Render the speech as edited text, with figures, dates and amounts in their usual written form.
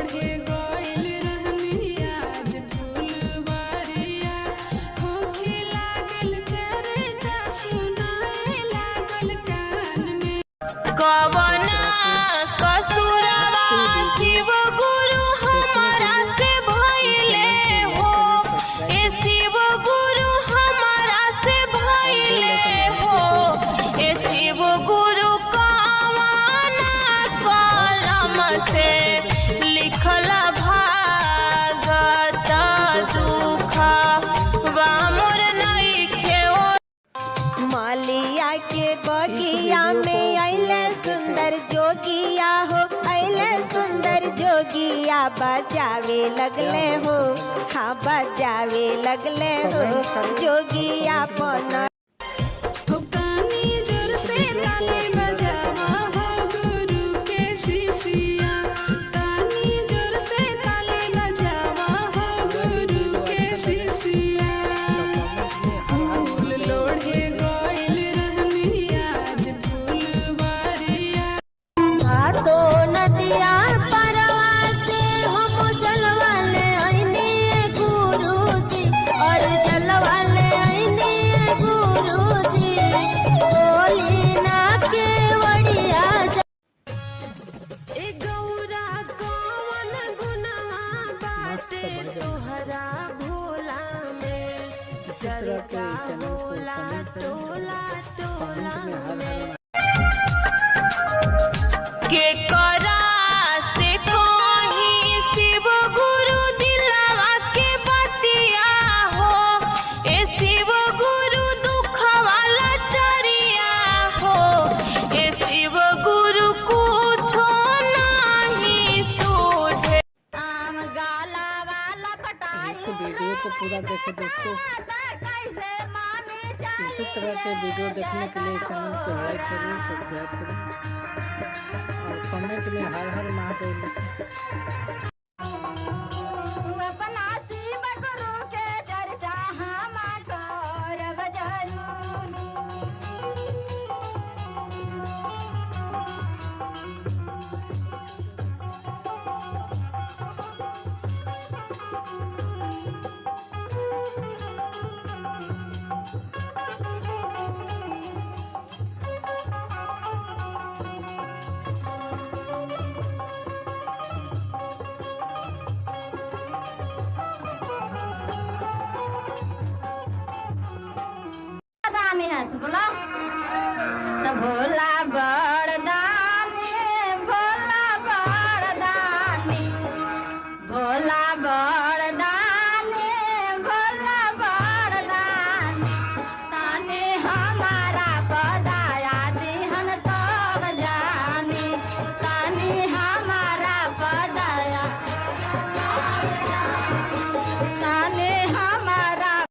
लोढ़े गइल रहनी आज फुलवारिया होखे लागल चर्चा सुनाए लागल कान में कवना कसुरवा शिव गुरु हमारा से भइले हो ए शिव गुरु हमारा से भइले हो ए शिव गुरु कवना कलम से लिखल भागत दुख वामुर नइखे मालिया के बगिया में अइले सुंदर जोगिया हो अइले सुंदर जोगिया बजावे लगले हो हाँ बजावे लगले हो जोगिया पना कानी जोर से ताली बजावा हो गुरु के शिष्या कानी जोर से ताली बजावा हो गुरु के शिष्या फूल लोढ़े गइल रहनी आज फुलवारिया सातो नदिया परवा से हम जलवाले आईने गुरुजी और जलवाले आईने गुरुजी बोली ना के वड़िया ए गौरा कौन गुनाह बाटे तोहरा भोला में चरता होला टोला टोला के करा से कहीं शिव गुरु दिलवा के बतिया हो ए शिव गुरु दुख वाला चरिया हो ए शिव गुरु कुछो नहीं सूझे आम गाला वाला पटाई इस वीडियो को पूरा देखें दोस्तों। कैसे मामी इसी तरह के वीडियो देखने के लिए चैनल को लाइक करें, सब्सक्राइब करें और कमेंट में हर हर महादेव लिखें। अपना शिव गुरु के चर्चा हम करब जरूर दामी है बोला